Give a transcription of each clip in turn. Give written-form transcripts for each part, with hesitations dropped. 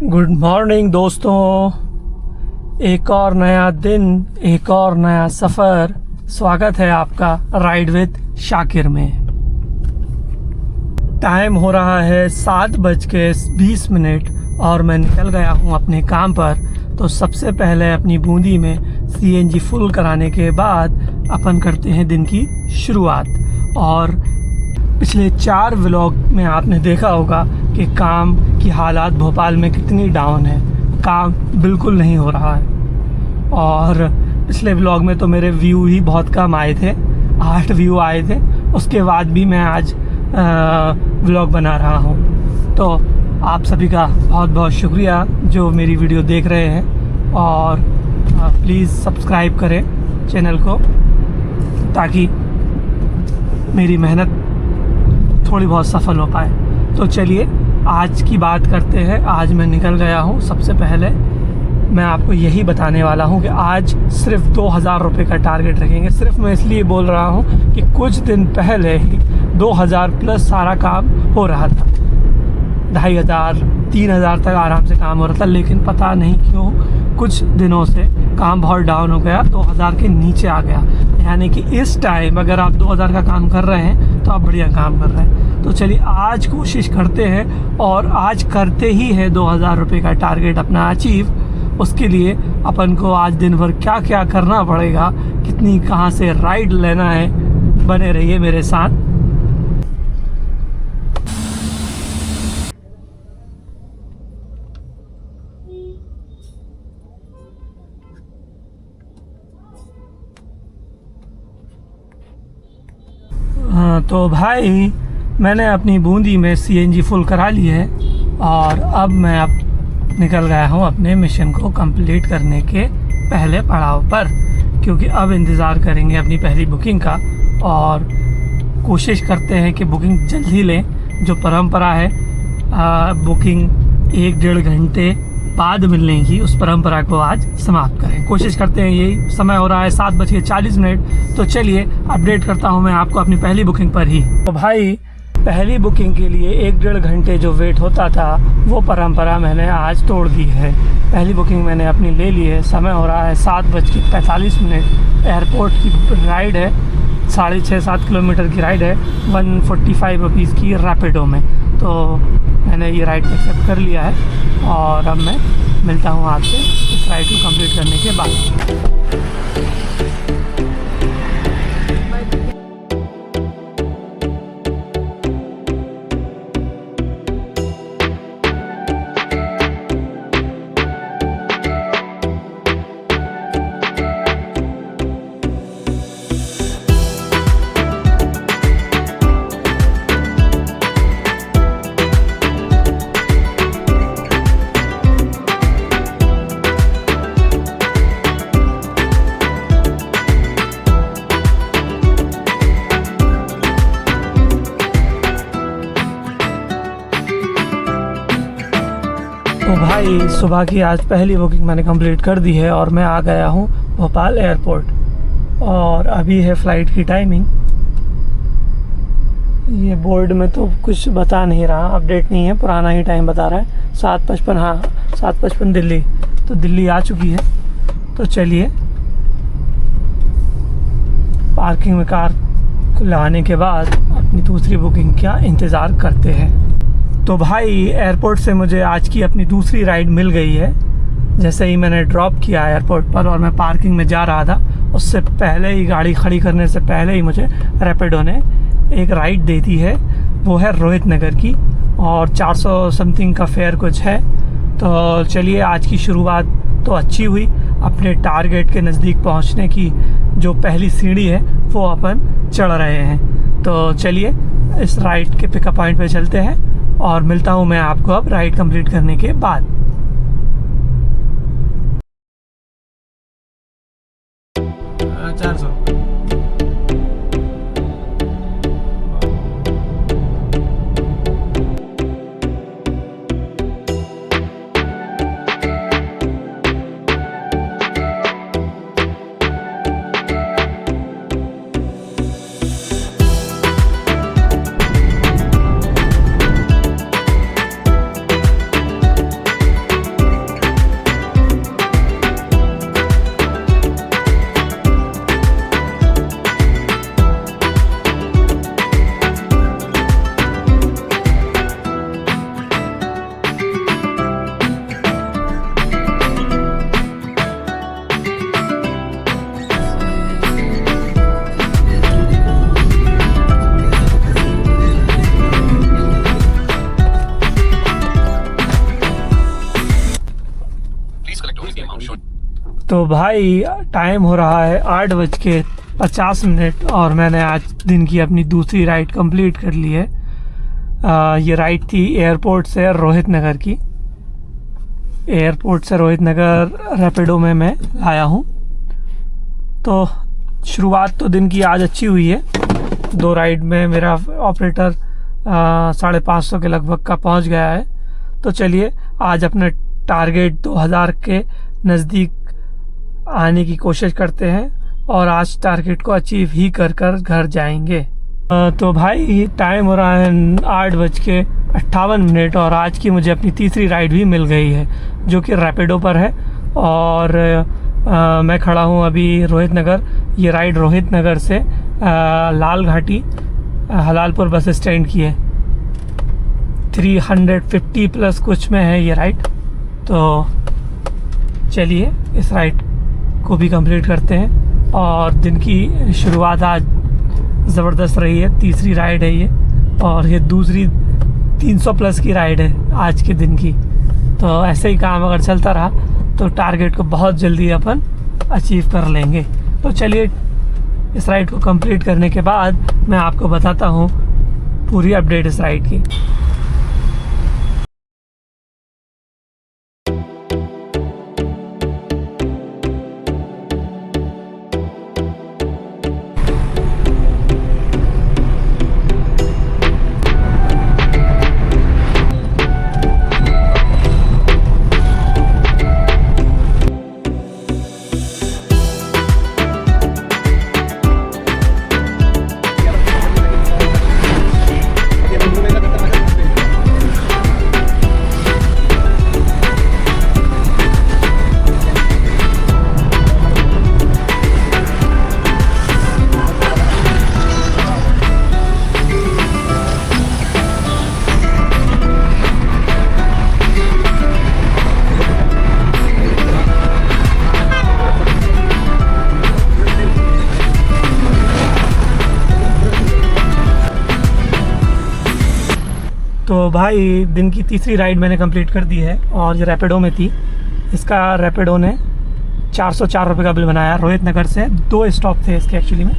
Good morning दोस्तों। एक और नया दिन, एक और नया सफ़र। स्वागत है आपका राइड विद शाकिर में। टाइम हो रहा है 7:20 और मैं निकल गया हूँ अपने काम पर। तो सबसे पहले अपनी बूंदी में सीएनजी फुल कराने के बाद अपन करते हैं दिन की शुरुआत। और पिछले 4 व्लॉग में आपने देखा होगा कि काम की हालात भोपाल में कितनी डाउन है। काम बिल्कुल नहीं हो रहा है। और पिछले व्लॉग में तो मेरे व्यू ही बहुत कम आए थे, 8 व्यू आए थे। उसके बाद भी मैं आज व्लॉग बना रहा हूँ। तो आप सभी का बहुत बहुत शुक्रिया जो मेरी वीडियो देख रहे हैं। और प्लीज़ सब्सक्राइब करें चैनल को ताकि मेरी मेहनत थोड़ी बहुत सफल हो पाए। तो चलिए आज की बात करते हैं। आज मैं निकल गया हूँ। सबसे पहले मैं आपको यही बताने वाला हूँ कि आज सिर्फ 2000 रुपये का टारगेट रखेंगे। सिर्फ मैं इसलिए बोल रहा हूँ कि कुछ दिन पहले ही 2000 प्लस सारा काम हो रहा था। 2500 3000 तक आराम से काम हो रहा था, लेकिन पता नहीं क्यों कुछ दिनों से काम बहुत डाउन हो गया, 2000 के नीचे आ गया। यानी कि इस टाइम अगर आप 2000 का काम कर रहे हैं तो आप बढ़िया काम कर रहे हैं। तो चलिए आज कोशिश करते हैं और आज करते ही है 2000 रुपये का टारगेट अपना अचीव। उसके लिए अपन को आज दिन भर क्या क्या करना पड़ेगा, कितनी कहाँ से राइड लेना है, बने रहिए मेरे साथ। तो भाई मैंने अपनी बूंदी में सीएनजी फुल करा ली है और अब मैं निकल गया हूँ अपने मिशन को कंप्लीट करने के पहले पड़ाव पर, क्योंकि अब इंतज़ार करेंगे अपनी पहली बुकिंग का। और कोशिश करते हैं कि बुकिंग जल्दी लें। जो परंपरा है बुकिंग 1-1.5 घंटे बाद मिलने की, उस परंपरा को आज समाप्त करें। कोशिश करते हैं। यही समय हो रहा है 7:40। तो चलिए अपडेट करता हूं मैं आपको अपनी पहली बुकिंग पर ही। तो भाई पहली बुकिंग के लिए 1-1.5 घंटे जो वेट होता था वो परंपरा मैंने आज तोड़ दी है। पहली बुकिंग मैंने अपनी ले ली है। समय हो रहा है 7:45। एयरपोर्ट की राइड है, 6.5-7 किलोमीटर की राइड है। 145 रुपीज़ की रैपिडो में। तो मैंने ये राइड एक्सेप्ट कर लिया है और अब मैं मिलता हूँ आपसे इस राइड को कंप्लीट करने के बाद। तो भाई सुबह की आज पहली बुकिंग मैंने कंप्लीट कर दी है और मैं आ गया हूँ भोपाल एयरपोर्ट। और अभी है फ़्लाइट की टाइमिंग। ये बोर्ड में तो कुछ बता नहीं रहा, अपडेट नहीं है, पुराना ही टाइम बता रहा है। 7:55, हाँ 7:55 दिल्ली। तो दिल्ली आ चुकी है। तो चलिए पार्किंग में कार लगाने के बाद अपनी दूसरी बुकिंग का इंतज़ार करते हैं। तो भाई एयरपोर्ट से मुझे आज की अपनी दूसरी राइड मिल गई है। जैसे ही मैंने ड्रॉप किया एयरपोर्ट पर और मैं पार्किंग में जा रहा था, उससे पहले ही गाड़ी खड़ी करने से पहले ही मुझे रैपिडो ने एक राइड दे दी है। वो है रोहित नगर की और 400 समथिंग का फेयर कुछ है। तो चलिए आज की शुरुआत तो अच्छी हुई। अपने टारगेट के नज़दीक पहुंचने की जो पहली सीढ़ी है वो अपन चढ़ रहे हैं। तो चलिए इस राइड के पिकअप पॉइंट पे चलते हैं और मिलता हूँ मैं आपको अब राइड कंप्लीट करने के बाद। 400। तो भाई टाइम हो रहा है 8:50 और मैंने आज दिन की अपनी दूसरी राइड कंप्लीट कर ली है। ये राइड थी एयरपोर्ट से रोहित नगर की। एयरपोर्ट से रोहित नगर रैपिडो में मैं आया हूँ। तो शुरुआत तो दिन की आज अच्छी हुई है। 2 राइड में मेरा ऑपरेटर 550 के लगभग का पहुँच गया है। तो चलिए आज अपने टारगेट 2000 के नज़दीक आने की कोशिश करते हैं और आज टारगेट को अचीव ही कर घर जाएंगे। तो भाई टाइम हो रहा है 8:58 और आज की मुझे अपनी तीसरी राइड भी मिल गई है जो कि रैपिडो पर है। और मैं खड़ा हूँ अभी रोहित नगर। ये राइड रोहित नगर से लाल घाटी हलालपुर बस स्टैंड की है। 350 प्लस कुछ में है ये राइड। तो चलिए इस राइड को भी कंप्लीट करते हैं। और दिन की शुरुआत आज ज़बरदस्त रही है। तीसरी राइड है ये और ये दूसरी 300 प्लस की राइड है आज के दिन की। तो ऐसे ही काम अगर चलता रहा तो टारगेट को बहुत जल्दी अपन अचीव कर लेंगे। तो चलिए इस राइड को कंप्लीट करने के बाद मैं आपको बताता हूँ पूरी अपडेट इस राइड की। तो भाई दिन की तीसरी राइड मैंने कंप्लीट कर दी है और ये रैपिडो में थी। इसका रैपिडो ने 404 रुपये का बिल बनाया। रोहित नगर से 2 स्टॉप थे इसके एक्चुअली में।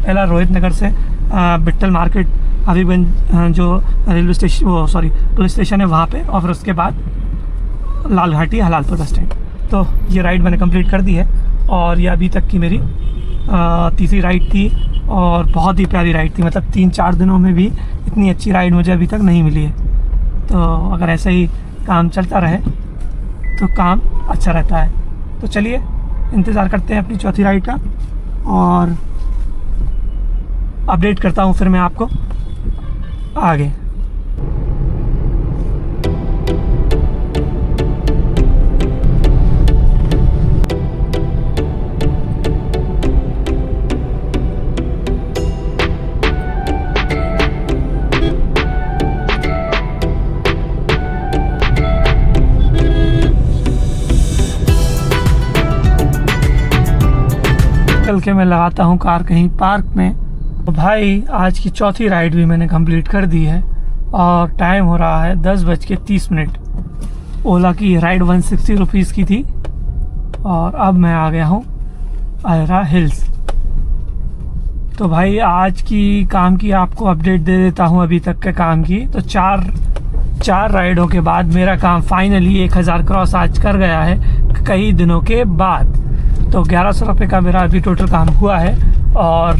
पहला रोहित नगर से बिट्टल मार्केट हबीबगंज जो रेलवे स्टेशन पुलिस स्टेशन है वहाँ पे, और फिर उसके बाद लाल घाटी हलालपुर बस स्टैंड। तो ये राइड मैंने कंप्लीट कर दी है और ये अभी तक की मेरी तीसरी राइड थी और बहुत ही प्यारी राइड थी। मतलब 3-4 दिनों में भी इतनी अच्छी राइड मुझे अभी तक नहीं मिली है। तो अगर ऐसे ही काम चलता रहे तो काम अच्छा रहता है। तो चलिए इंतज़ार करते हैं अपनी चौथी राइड का और अपडेट करता हूँ फिर मैं आपको आगे। चल के मैं लगाता हूँ कार कहीं पार्क में। तो भाई आज की चौथी राइड भी मैंने कंप्लीट कर दी है और टाइम हो रहा है 10:30। ओला की राइड 160 रुपीज़ की थी और अब मैं आ गया हूँ आयरा हिल्स। तो भाई आज की काम की आपको अपडेट दे देता हूँ अभी तक के काम की। तो चार राइडों के बाद मेरा काम फाइनली 1000 क्रॉस आज कर गया है कई दिनों के बाद। तो 1100 रुपये का मेरा अभी टोटल काम हुआ है और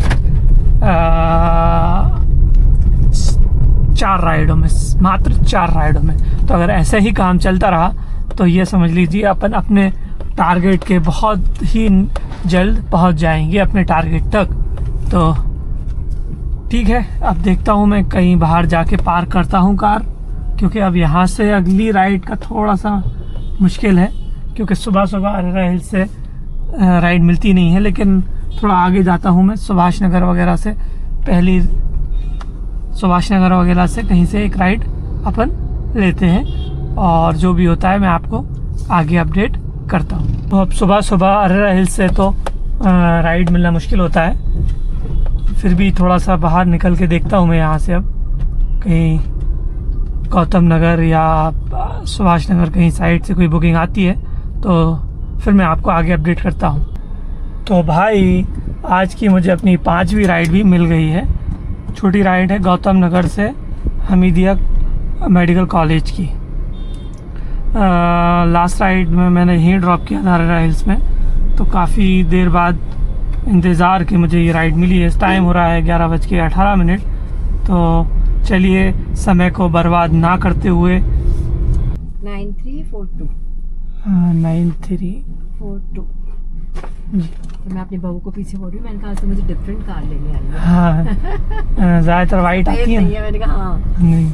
4 राइडों में, मात्र 4 राइडों में। तो अगर ऐसे ही काम चलता रहा तो ये समझ लीजिए अपन अपने टारगेट के बहुत ही जल्द पहुंच जाएंगे अपने टारगेट तक। तो ठीक है, अब देखता हूँ मैं कहीं बाहर जाके पार्क करता हूँ कार, क्योंकि अब यहाँ से अगली राइड का थोड़ा सा मुश्किल है क्योंकि सुबह अरेरा हिल से राइड मिलती नहीं है। लेकिन थोड़ा आगे जाता हूँ मैं सुभाष नगर वगैरह से, पहली सुभाष नगर वगैरह से कहीं से एक राइड अपन लेते हैं और जो भी होता है मैं आपको आगे अपडेट करता हूँ। तो अब सुबह अरेरा हिल से तो राइड मिलना मुश्किल होता है, फिर भी थोड़ा सा बाहर निकल के देखता हूँ मैं यहाँ से। अब कहीं गौतम नगर या सुभाष नगर कहीं साइड से कोई बुकिंग आती है तो फिर मैं आपको आगे अपडेट करता हूँ। तो भाई आज की मुझे अपनी 5वीं राइड भी मिल गई है। छोटी राइड है गौतम नगर से हमीदिया मेडिकल कॉलेज की। लास्ट राइड में मैंने यहीं ड्रॉप किया नारायणा हिल्स में, तो काफ़ी देर बाद इंतज़ार के मुझे ये राइड मिली है। इस टाइम हो रहा है 11:18। तो चलिए समय को बर्बाद ना करते हुए 9342 9342 जी। तो मैं अपने बहू को पीछे बोल रही हूँ, मैंने कहा आज तो मुझे डिफरेंट कार लेने आई है। हाँ ज़्यादातर वाइट आती है मैंने कहा हाँ। नहीं।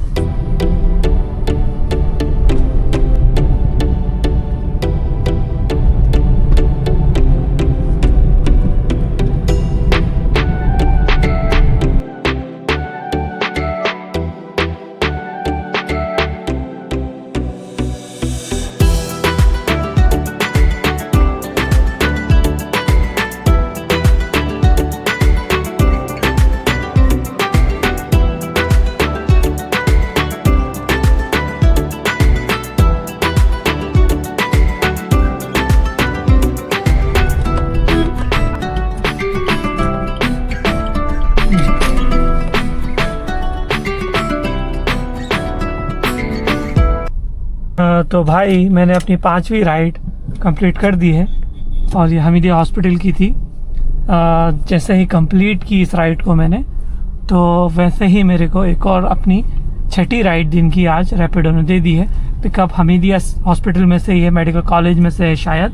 तो भाई मैंने अपनी 5वीं राइड कंप्लीट कर दी है और ये हमीदिया हॉस्पिटल की थी। जैसे ही कंप्लीट की इस राइड को मैंने, तो वैसे ही मेरे को एक और अपनी 6ठी राइड दिन की आज रैपिडो ने दे दी है। पिकअप हमीदिया हॉस्पिटल में से ही है, मेडिकल कॉलेज में से है शायद,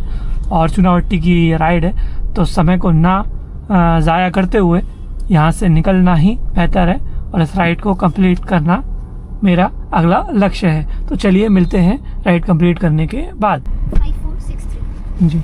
और चुनावट्टी की ये राइड है। तो समय को ना ज़ाया करते हुए यहाँ से निकलना ही बेहतर है और इस राइड को कंप्लीट करना मेरा अगला लक्ष्य है। तो चलिए मिलते हैं राइड कंप्लीट करने के बाद। 5463 जी।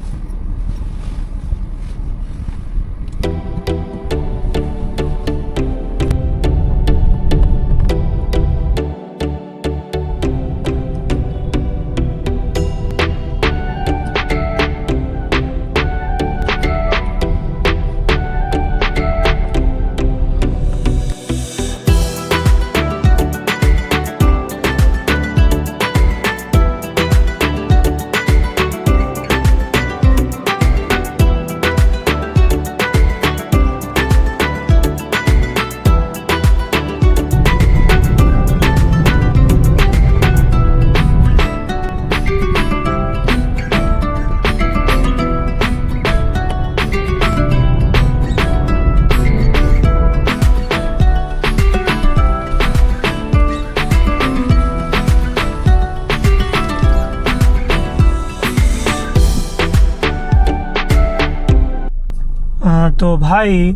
तो भाई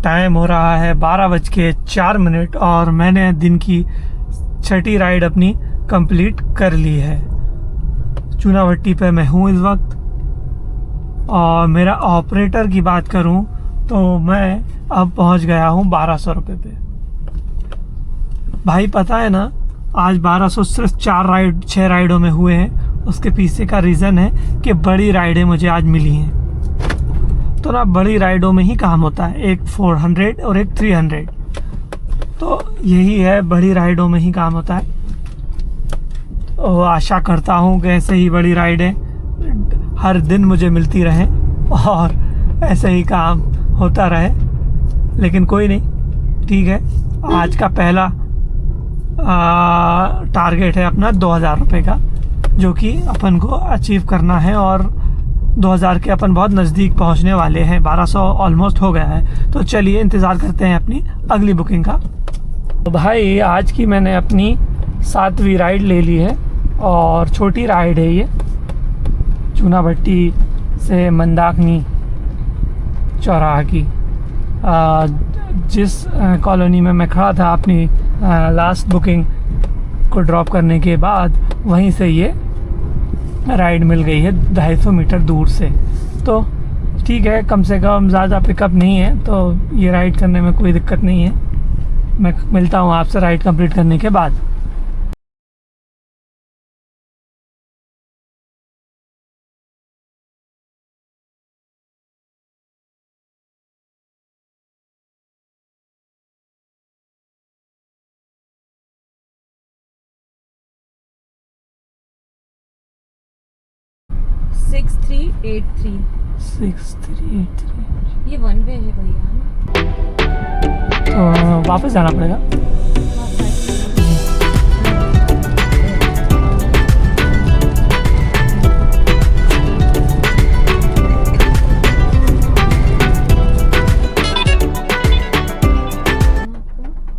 टाइम हो रहा है 12:04 और मैंने दिन की 6ठी राइड अपनी कंप्लीट कर ली है। चुनावट्टी पे मैं हूँ इस वक्त, और मेरा ऑपरेटर की बात करूँ तो मैं अब पहुँच गया हूँ 1200 रुपये पे। भाई पता है ना, आज 1200 सिर्फ 6 राइडों में हुए हैं। उसके पीछे का रीज़न है कि बड़ी राइडें मुझे आज मिली हैं। तो ना बड़ी राइडों में ही काम होता है, एक 400 और एक 300। तो यही है, बड़ी राइडों में ही काम होता है। तो आशा करता हूँ कि ऐसे ही बड़ी राइडें हर दिन मुझे मिलती रहें और ऐसे ही काम होता रहे। लेकिन कोई नहीं, ठीक है। आज का पहला टारगेट है अपना 2000 रुपये का, जो कि अपन को अचीव करना है, और 2000 के अपन बहुत नज़दीक पहुंचने वाले हैं। 1200 ऑलमोस्ट हो गया है। तो चलिए इंतज़ार करते हैं अपनी अगली बुकिंग का। तो भाई आज की मैंने अपनी 7वीं राइड ले ली है और छोटी राइड है ये, चूनाभट्टी से मंदाकिनी चौराहा की। जिस कॉलोनी में मैं खड़ा था अपनी लास्ट बुकिंग को ड्रॉप करने के बाद, वहीं से ये राइड मिल गई है 250 मीटर दूर से। तो ठीक है, कम से कम ज़्यादा पिकअप नहीं है, तो ये राइड करने में कोई दिक्कत नहीं है। मैं मिलता हूँ आपसे राइड कंप्लीट करने के बाद। 6383। 6383। ये वन वे है भैया है ना? तो वापस जाना पड़ेगा।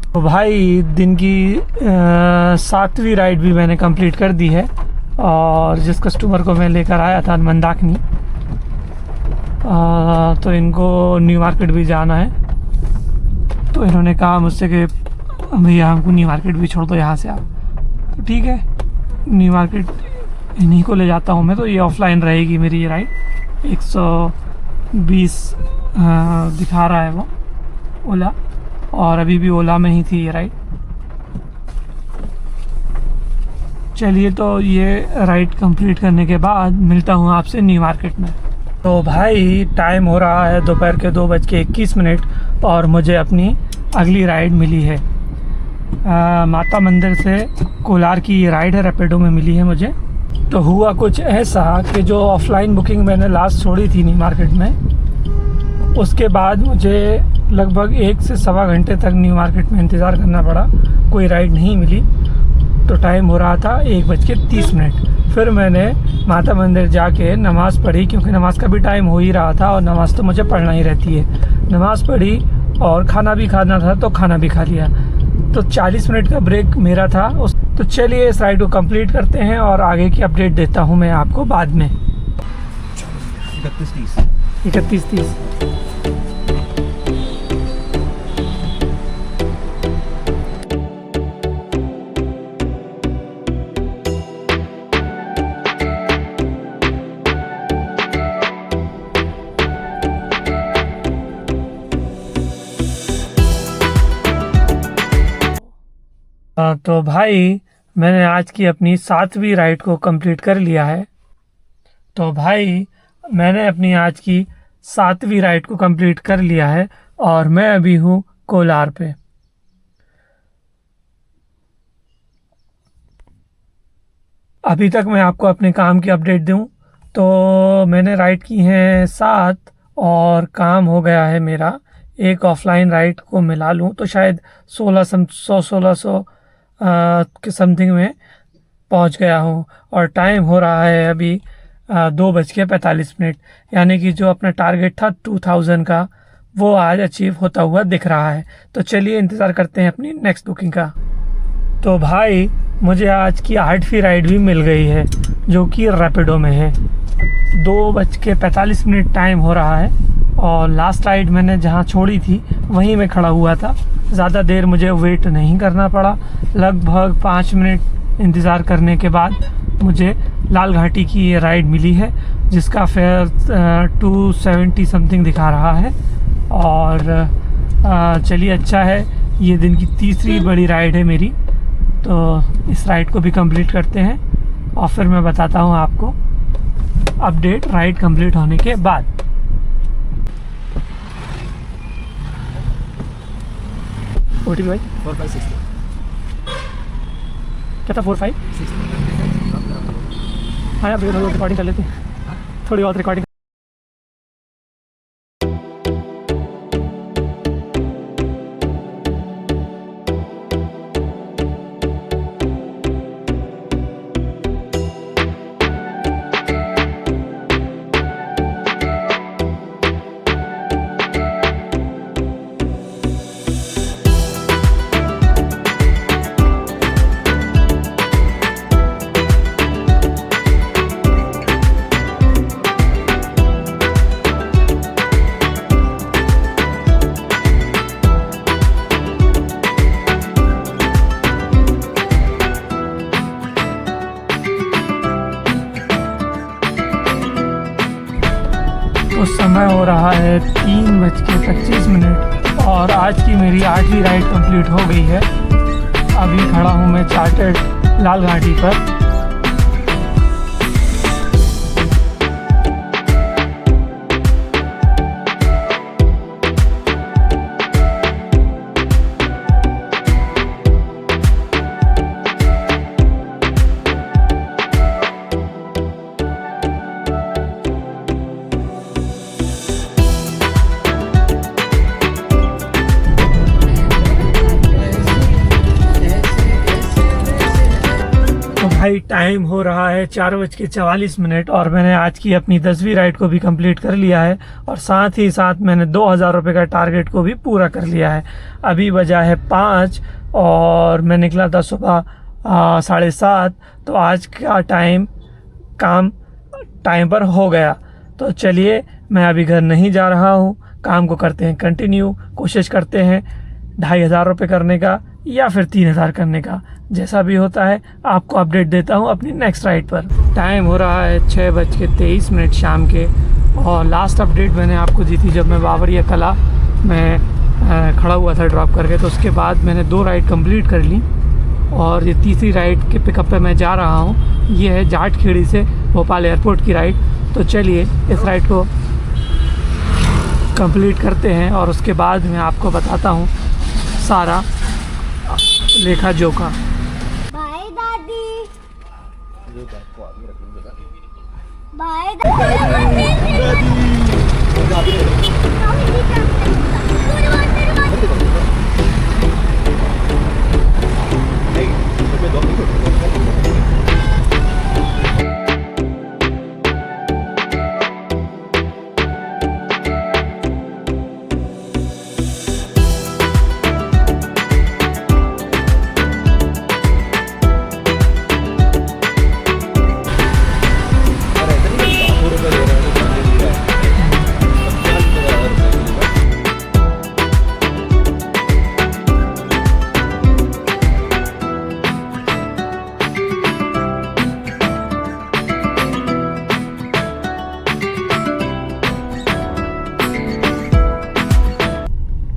तो भाई दिन की 7वीं राइड भी मैंने कंप्लीट कर दी है, और जिस कस्टमर को मैं लेकर आया था मंदाकिनी, तो इनको न्यू मार्केट भी जाना है। तो इन्होंने कहा मुझसे कि भैया हमको न्यू मार्केट भी छोड़ दो यहाँ से आप। तो ठीक है, न्यू मार्केट इन्हीं को ले जाता हूँ मैं। तो ये ऑफलाइन रहेगी मेरी ये राइड। 120 दिखा रहा है वो ओला, और अभी भी ओला में ही थी ये राइड। चलिए, तो ये राइड कंप्लीट करने के बाद मिलता हूँ आपसे न्यू मार्केट में। तो भाई टाइम हो रहा है दोपहर के 2:21, और मुझे अपनी अगली राइड मिली है। माता मंदिर से कोलार की ये राइड है, रैपिडो में मिली है मुझे। तो हुआ कुछ ऐसा कि जो ऑफलाइन बुकिंग मैंने लास्ट छोड़ी थी न्यू मार्केट में, उसके बाद मुझे लगभग 1 से सवा घंटे तक न्यू मार्केट में इंतज़ार करना पड़ा, कोई राइड नहीं मिली। तो टाइम हो रहा था 1:30। फिर मैंने माता मंदिर जाके नमाज़ पढ़ी, क्योंकि नमाज़ का भी टाइम हो ही रहा था, और नमाज़ तो मुझे पढ़ना ही रहती है। नमाज़ पढ़ी और खाना भी खाना था, तो खाना भी खा लिया। तो 40 मिनट का ब्रेक मेरा था। तो चलिए इस राइड को कंप्लीट करते हैं, और आगे की अपडेट देता हूँ मैं आपको बाद में। 31-30। तो भाई मैंने आज की अपनी 7वीं राइड को कंप्लीट कर लिया है। तो भाई मैंने अपनी आज की 7वीं राइड को कंप्लीट कर लिया है, और मैं अभी हूँ कोलार पे। अभी तक मैं आपको अपने काम की अपडेट दूँ तो मैंने राइड की हैं 7, और काम हो गया है मेरा, एक ऑफलाइन राइड को मिला लूँ तो शायद 1600 के समथिंग में पहुंच गया हूं। और टाइम हो रहा है अभी 2:45, यानी कि जो अपना टारगेट था 2000 का, वो आज अचीव होता हुआ दिख रहा है। तो चलिए इंतज़ार करते हैं अपनी नेक्स्ट बुकिंग का। तो भाई मुझे आज की 8वीं राइड भी मिल गई है, जो कि रैपिडो में है। 2:45 टाइम हो रहा है, और लास्ट राइड मैंने जहाँ छोड़ी थी वहीं मैं खड़ा हुआ था। ज़्यादा देर मुझे वेट नहीं करना पड़ा। लगभग 5 मिनट इंतज़ार करने के बाद मुझे लाल घाटी की ये राइड मिली है, जिसका फेयर 270 समथिंग दिखा रहा है। और चलिए अच्छा है, ये दिन की तीसरी बड़ी राइड है मेरी। तो इस राइड को भी कंप्लीट करते हैं, और फिर मैं बताता हूँ आपको अपडेट राइड कंप्लीट होने के बाद। OTP भाई 4560 क्या था? 45। हाँ यार थोड़ी और रिकॉर्डिंग कर लेते हैं, थोड़ी और रिकॉर्डिंग। उस समय हो रहा है 3:25, और आज की मेरी 8वीं राइड कंप्लीट हो गई है। अभी खड़ा हूँ मैं चार्टर्ड लाल घाटी पर। भाई टाइम हो रहा है 4:44 और मैंने आज की अपनी 10वीं राइड को भी कंप्लीट कर लिया है और साथ ही साथ मैंने 2000 रुपये का टारगेट को भी पूरा कर लिया है। अभी बजा है 5 और मैं निकला था सुबह 7:30, तो आज का काम टाइम पर हो गया। तो चलिए मैं अभी घर नहीं जा रहा हूँ, काम को करते हैं कंटिन्यू, कोशिश करते हैं 2500 रुपये करने का या फिर 3000 करने का, जैसा भी होता है आपको अपडेट देता हूँ अपनी नेक्स्ट राइड पर। टाइम हो रहा है 6:23 शाम के और लास्ट अपडेट मैंने आपको दी थी जब मैं बावरिया कला में खड़ा हुआ था ड्रॉप करके। तो उसके बाद मैंने 2 राइड कंप्लीट कर ली और ये तीसरी राइड के पिकअप पे मैं जा रहा हूँ। ये है जाटखेड़ी से भोपाल एयरपोर्ट की राइड। तो चलिए इस राइड को कंप्लीट करते हैं और उसके बाद मैं आपको बताता हूँ सारा लेखा जोखा। बाय दादी, बाय दादी।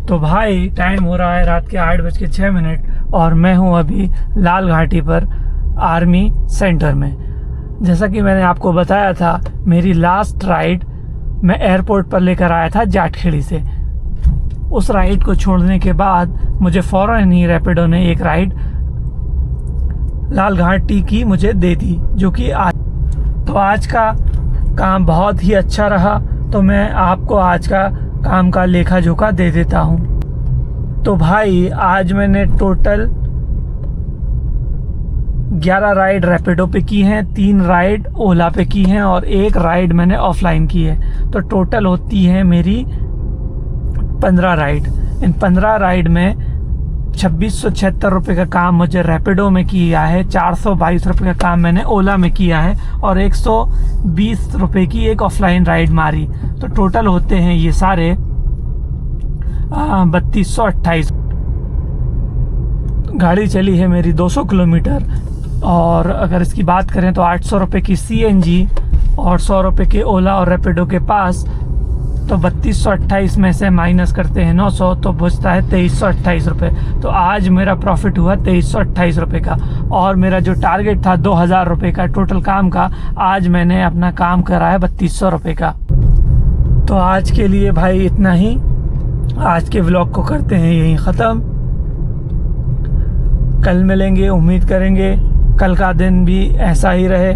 तो भाई टाइम हो रहा है रात के 8:06 और मैं हूँ अभी लाल घाटी पर आर्मी सेंटर में। जैसा कि मैंने आपको बताया था मेरी लास्ट राइड मैं एयरपोर्ट पर लेकर आया था जाटखेड़ी से। उस राइड को छोड़ने के बाद मुझे फ़ौरन ही रैपिडो ने एक राइड लाल घाटी की मुझे दे दी, जो कि आज का काम बहुत ही अच्छा रहा। तो मैं आपको आज का काम का लेखा जोखा दे देता हूँ। तो भाई आज मैंने टोटल 11 राइड रैपिडो पे की हैं, 3 राइड ओला पे की हैं और 1 राइड मैंने ऑफलाइन की है। तो टोटल होती है मेरी 15 राइड। इन 15 राइड में 2676 रुपये का काम मुझे रैपिडो में किया है, 422 रुपये का काम मैंने ओला में किया है और 120 रुपये की एक ऑफलाइन राइड मारी। तो टोटल होते हैं ये सारे 3228। गाड़ी चली है मेरी 200 किलोमीटर और अगर इसकी बात करें तो 800 रुपये की CNG और 100 रुपये के ओला और रैपिडो के पास। तो 3228 में से माइनस करते हैं 900 तो बचता है 2328 रुपये। तो आज मेरा प्रॉफिट हुआ 2328 रुपये का और मेरा जो टारगेट था 2000 रुपये का टोटल काम का, आज मैंने अपना काम करा है 3200 रुपये का। तो आज के लिए भाई इतना ही। आज के व्लॉग को करते हैं यहीं ख़त्म। कल मिलेंगे, उम्मीद करेंगे कल का दिन भी ऐसा ही रहे।